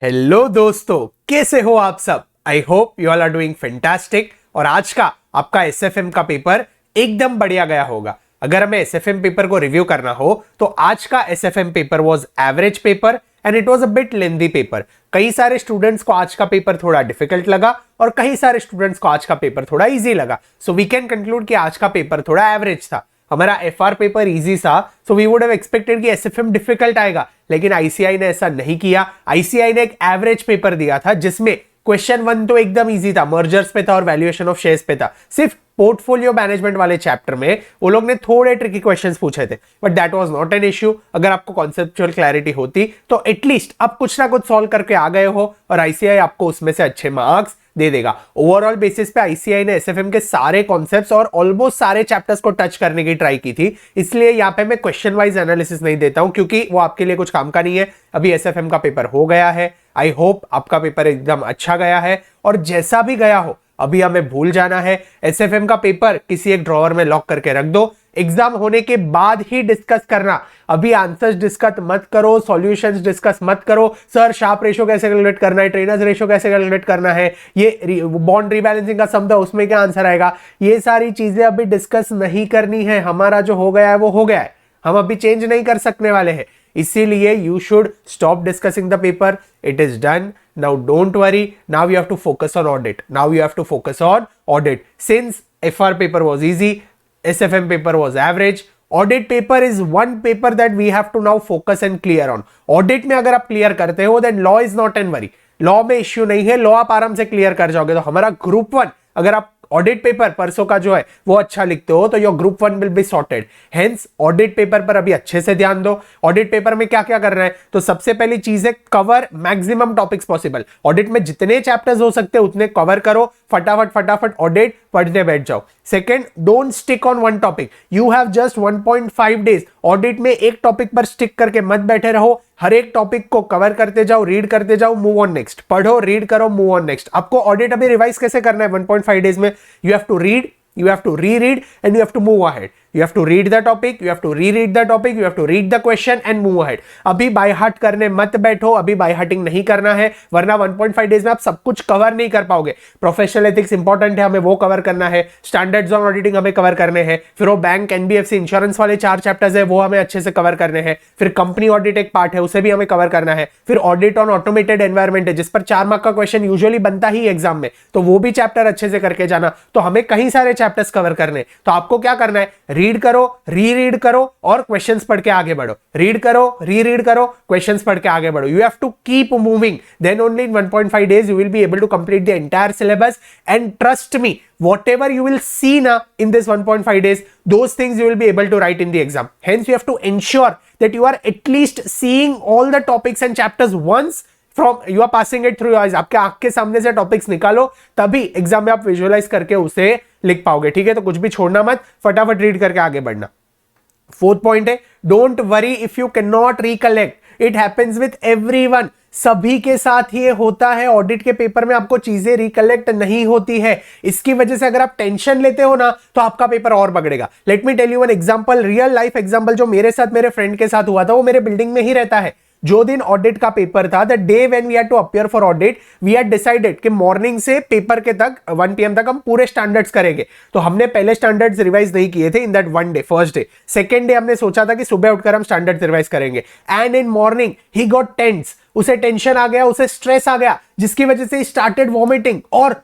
Hello दोस्तों, कैसे हो आप सब। I hope you all are doing fantastic. और आज का आपका एसएफएम का पेपर एकदम बढ़िया गया होगा। अगर हमें एसएफएम पेपर को रिव्यू करना हो तो आज का SFM paper was average paper and it was a bit lengthy paper. कई सारे स्टूडेंट्स को आज का पेपर थोड़ा डिफिकल्ट लगा और कई सारे स्टूडेंट्स को आज का पेपर थोड़ा इजी लगा। सो वी कैन कंक्लूड कि आज का पेपर थोड़ा एवरेज था। हमारा एफआर पेपर इजी था, so we would have expected कि एसएफएम डिफिकल्ट आएगा, लेकिन आईसीआई ने ऐसा नहीं किया। आईसीआई ने एक एवरेज पेपर दिया था जिसमें क्वेश्चन 1 तो एकदम इजी था, मर्जर्स पे था और वैल्यूएशन ऑफ शेयर्स पे था। सिर्फ पोर्टफोलियो मैनेजमेंट वाले चैप्टर में वो लोग ने थोड़े ट्रिकी क्वेश्चंस पूछे थे, but that was not an issue. अगर आपको कॉन्सेप्चुअल क्लैरिटी होती तो एटलीस्ट आप कुछ ना कुछ सॉल्व करके आ गए हो और आईसीआई आपको उसमें से अच्छे मार्क्स दे देगा। ओवरऑल बेसिस पे आईसीआई ने एसएफएम के सारे कॉन्सेप्ट्स और ऑलमोस्ट सारे चैप्टर्स को टच करने की ट्राई की थी, इसलिए यहाँ पे मैं क्वेश्चन वाइज एनालिसिस नहीं देता हूं क्योंकि वो आपके लिए कुछ काम का नहीं है। अभी एसएफएम का पेपर हो गया है। आई होप आपका पेपर एकदम अच्छा गया है और जैसा भी गया हो अभी हमें भूल जाना है। एसएफएम का पेपर किसी एक ड्रॉवर में लॉक करके रख दो, एग्जाम होने के बाद ही डिस्कस करना। अभी आंसर्स डिस्कस मत करो, सॉल्यूशंस डिस्कस मत करो। सर शार्प रेशो कैसे कैलकुलेट करना है, ट्रेनर्स रेशो कैसे कैलकुलेट करना है, ये बॉन्ड रीबैलेंसिंग का सम था उसमें क्या आंसर आएगा, ये सारी चीजें अभी डिस्कस नहीं करनी है। हमारा जो हो गया है वो हो गया है, हम अभी चेंज नहीं कर सकने वाले हैं। इसीलिए you should stop discussing the paper. It is done. Now don't worry. Now you have to focus on audit. Now you have to focus on audit. Since FR paper was easy, SFM paper was average, audit paper is one paper that we have to now focus and clear on. Audit में अगर आप clear करते हो then law is not an worry. Law में issue नहीं है, law आप आराम से clear कर जाओगे। तो हमारा ग्रुप 1 अगर आप ऑडिट पेपर परसों का जो है वो अच्छा लिखते हो तो your group 1 will be sorted. Hence audit paper पर अभी अच्छे से ध्यान दो। ऑडिट पेपर में क्या क्या करना है, तो सबसे पहली चीज है cover maximum topics possible. Audit में जितने चैप्टर्स हो सकते हैं उतने कवर करो, फटाफट फटाफट ऑडिट पढ़ने बैठ जाओ। Second, don't stick on one topic. You have just 1.5 days. Audit में एक टॉपिक पर स्टिक करके मत बैठे रहो, हर एक टॉपिक को कवर करते जाओ, रीड करते जाओ, मूव ऑन नेक्स्ट। पढ़ो, रीड करो, मूव ऑन नेक्स्ट। आपको ऑडिट अभी रिवाइज कैसे करना है 1.5 डेज में, you have to read, you have to reread and you have to move ahead. You have to read the topic, you have to reread the topic, you have to read the question and move ahead. अभी by heart करने मत बैठो, अभी bye हार्टिंग नहीं करना है, वरना 1.5 days में आप सब कुछ कवर नहीं कर पाओगे। प्रोफेशनल एथिक्स इंपॉर्टेंट है, हमें वो कवर करना है। स्टैंडर्ड्स ऑन ऑडिटिंग हमें कवर करने हैं। फिर वो बैंक, एनबीएफसी, इंश्योरेंस वाले 4 चैप्टर्स है वो हमें अच्छे से कवर करने हैं। फिर कंपनी ऑडिट एक पार्ट है, उसे भी हमें कवर करना है। फिर ऑडिट ऑन ऑटोमेटेड एनवायरमेंट है जिस पर 4 मार्क का क्वेश्चन यूजुअली बनता ही एग्जाम में, तो वो भी चैप्टर अच्छे से करके जाना। तो हमें कई सारे चैप्टर्स कवर करने। तो आपको क्या करना है, रीड करो, रीड करो और क्वेश्चंस पढ़ के आगे बढ़ो। रीड करो, रीड करो, क्वेश्चंस पढ़ के आगे बढ़ो। You have to keep moving, then only in 1.5 days you will be able to complete the entire syllabus. And trust me, whatever you will see now in this 1.5 days, those things you will be able to write in the exam. Hence you have to ensure that you are at least seeing all the topics and chapters once from you are passing it through your eyes. आपके आंख के सामने से topics निकालो, तभी exam में आप visualise करके उसे लिख पाओगे। ठीक है, तो कुछ भी छोड़ना मत, फटाफट रीड करके आगे बढ़ना। फोर्थ पॉइंट है, don't worry if you can not recollect, it happens with everyone. सभी के साथ ये होता है, ऑडिट के पेपर में आपको चीजें रिकलेक्ट नहीं होती है। इसकी वजह से अगर आप टेंशन लेते हो ना तो आपका पेपर और बगड़ेगा। Let me tell you an example, real life example जो मेरे साथ मेरे फ्रेंड के साथ हुआ था। वो मेरे बिल्डिंग में ही रहता है। जो दिन ऑडिट का पेपर था, the day when we had to appear for audit, we had decided कि मॉर्निंग से पेपर के तक 1 PM तक हम पूरे स्टैंडर्ड्स करेंगे। तो हमने पहले स्टैंडर्ड्स रिवाइज नहीं किए थे in that one day, first day. Second day हमने सोचा था कि सुबह उठकर हम स्टैंडर्ड्स रिवाइज करेंगे। And in morning he got tense, उसे टेंशन आ गया, उसे स्ट्रेस आ गया, जिसकी वजह से ही स्टार्टेड वॉमिटिंग और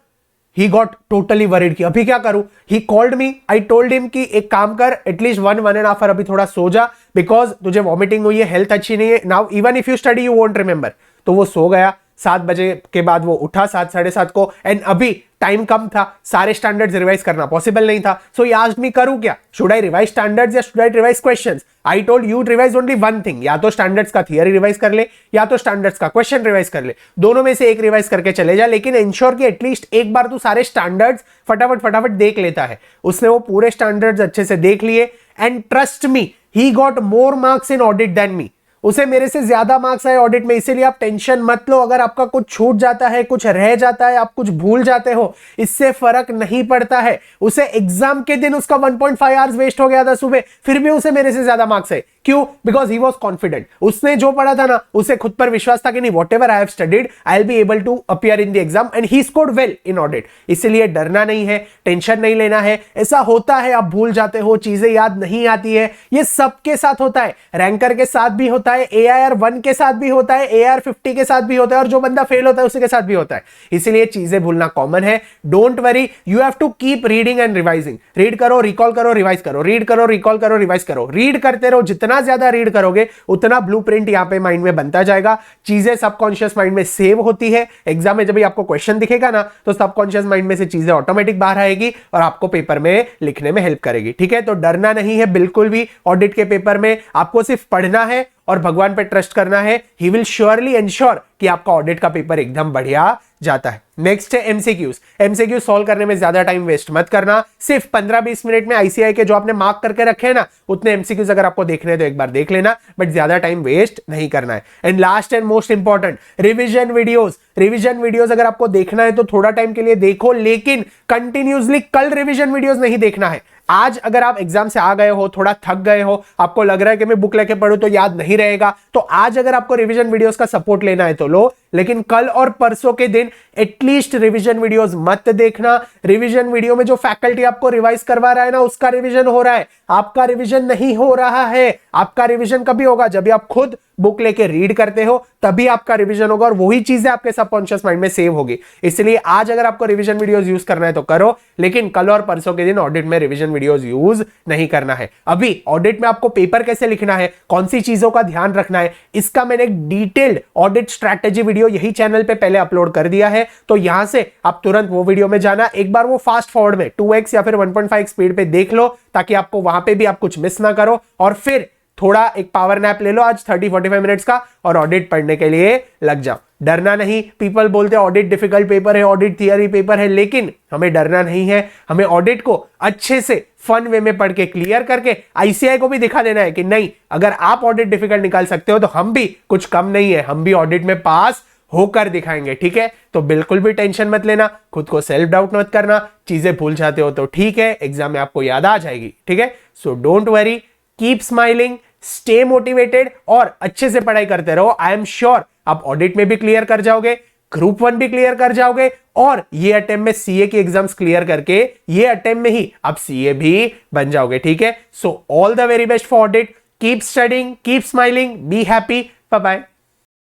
he got totally worried कि अभी क्या करूं। He called me, I told him कि एक काम कर, एटलीस्ट 1.5 hour अभी थोड़ा सो जा, बिकॉज तुझे वॉमिटिंग हुई है, हेल्थ अच्छी नहीं है। Now even if you study you won't remember. तो वो सो गया। 7 बजे के बाद वो उठा 7 साढ़े 7 को, एंड अभी टाइम कम था, सारे स्टैंडर्ड्स रिवाइज करना पॉसिबल नहीं था। सो ही आस्क्ड मी करूं क्या, शुड आई रिवाइज स्टैंडर्ड्स या should I revise questions. I told you revise only one thing, या तो स्टैंडर्ड्स का थियरी रिवाइज कर ले या तो स्टैंडर्ड्स का क्वेश्चन रिवाइज कर ले, दोनों में से एक रिवाइज करके चले जा, लेकिन इंश्योर कि एटलीस्ट एक बार तू सारे स्टैंडर्ड्स फटाफट फटाफट देख लेता है। उसने वो पूरे स्टैंडर्ड्स अच्छे से देख लिए, and trust me he got more marks in audit than me. उसे मेरे से ज्यादा मार्क्स आए ऑडिट में। इसीलिए आप टेंशन मत लो, अगर आपका कुछ छूट जाता है, कुछ रह जाता है, आप कुछ भूल जाते हो, इससे फर्क नहीं पड़ता है। उसे एग्जाम के दिन उसका 1.5 आवर्स वेस्ट हो गया था सुबह, फिर भी उसे मेरे से ज्यादा मार्क्स है। क्यों? बिकॉज ही वॉज कॉन्फिडेंट, उसने जो पढ़ा था ना उसे खुद पर विश्वास था कि नहीं, whatever I have studied I will be able to appear in the exam and he scored well in audit. इसलिए डरना नहीं है, टेंशन नहीं लेना है। ऐसा होता है, आप भूल जाते हो, चीजें याद नहीं आती है, ये सबके साथ होता है, रैंकर के साथ भी होता है, AIR 1 के साथ भी होता है, AIR 50 के साथ भी होता है, और जो बंदा फेल होता है उसके साथ भी होता है। इसलिए चीजें भूलना कॉमन है। Don't worry, you have to keep reading and revising. Read करो, रिकॉल करो, रिवाइज करो, रीड करो, रिकॉल करो, रिवाइज करो, रीड करते रहो। जितना ज्यादा रीड करोगे उतना ब्लूप्रिंट यहां पे माइंड में बनता जाएगा, चीजें सबकॉन्शियस माइंड में सेव होती है। एग्जाम में जब आपको क्वेश्चन दिखेगा ना तो सबकॉन्शियस माइंड में से चीजें ऑटोमेटिक बाहर आएगी और आपको पेपर में लिखने में हेल्प करेगी। ठीक है, तो डरना नहीं है बिल्कुल भी। ऑडिट के पेपर में आपको सिर्फ पढ़ना है और भगवान पे ट्रस्ट करना है। ही विल श्योरली एंश्योर कि आपका ऑडिट का पेपर एकदम बढ़िया जाता है। नेक्स्ट है एमसीक्यूज। एमसीक्यू सॉल्व करने में ज्यादा टाइम वेस्ट मत करना। सिर्फ 15-20 मिनट में आईसीआई के जो आपने मार्क करके रखे हैं ना, उतने एमसीक्यूज अगर आपको देखने हैं तो एक बार देख लेना, बट ज्यादा टाइम वेस्ट नहीं करना है। And last and most important, revision videos. Revision videos अगर आपको देखना है तो थोड़ा टाइम के लिए देखो, लेकिन कंटिन्यूसली कल रिविजन वीडियोस नहीं देखना है। आज अगर आप एग्जाम से आ गए हो, थोड़ा थक गए हो, आपको लग रहा है कि मैं बुक लेके पढ़ूं तो याद नहीं रहेगा, तो आज अगर आपको रिवीजन वीडियोस का सपोर्ट लेना है तो लो, लेकिन कल और परसों के दिन एटलीस्ट रिवीजन वीडियोस मत देखना। रिवीजन वीडियो में जो फैकल्टी आपको रिवाइज करवा रहा है ना, उसका रिवीजन हो रहा है, आपका रिवीजन नहीं हो रहा है। आपका रिवीजन कभी होगा? जब आप खुद बुक लेके रीड करते हो तभी आपका रिवीजन होगा और वही चीजें आपके सबकॉन्शियस माइंड में सेव होगी। इसलिए आज अगर आपको रिवीजन वीडियोस यूज करना है तो करो, लेकिन कल और परसों के दिन ऑडिट में रिवीजन वीडियोस यूज नहीं करना है। अभी ऑडिट में आपको पेपर कैसे लिखना है, कौन सी चीजों का ध्यान रखना है, इसका मैंने एक डिटेल्ड ऑडिट स्ट्रैटेजी वीडियो यही चैनल पे पहले अपलोड कर दिया है, तो यहां से आप तुरंत वो वीडियो में जाना, एक बार वो फास्ट फॉरवर्ड में 2x या फिर 1.5 स्पीड पे देख लो, ताकि आपको वहां पे भी आप कुछ मिस ना करो। और फिर थोड़ा एक पावर नैप ले लो आज 30-45 मिनट्स का और ऑडिट पढ़ने के लिए लग जाओ। डरना नहीं। पीपल बोलते हैं ऑडिट डिफिकल्ट पेपर है, ऑडिट थियरी पेपर है, लेकिन हमें डरना नहीं है। हमें ऑडिट को अच्छे से फन वे में पढ़ के क्लियर करके आईसीआई को भी दिखा देना है कि नहीं, अगर आप ऑडिट डिफिकल्ट निकाल सकते हो तो हम भी कुछ कम नहीं है, हम भी ऑडिट में पास होकर दिखाएंगे। ठीक है, तो बिल्कुल भी टेंशन मत लेना, खुद को सेल्फ डाउट मत करना। चीजें भूल जाते हो तो ठीक है, एग्जाम में आपको याद आ जाएगी। ठीक है, so don't worry, keep smiling, stay motivated और अच्छे से पढ़ाई करते रहो। आई एम श्योर आप ऑडिट में भी क्लियर कर जाओगे, ग्रुप 1 भी क्लियर कर जाओगे, और ये अटेम्प्ट में सीए की एग्जाम्स क्लियर करके ये अटेम्प्ट में ही आप सीए भी बन जाओगे। ठीक है, so all the very best for audit. Keep studying, keep smiling, be happy, bye bye.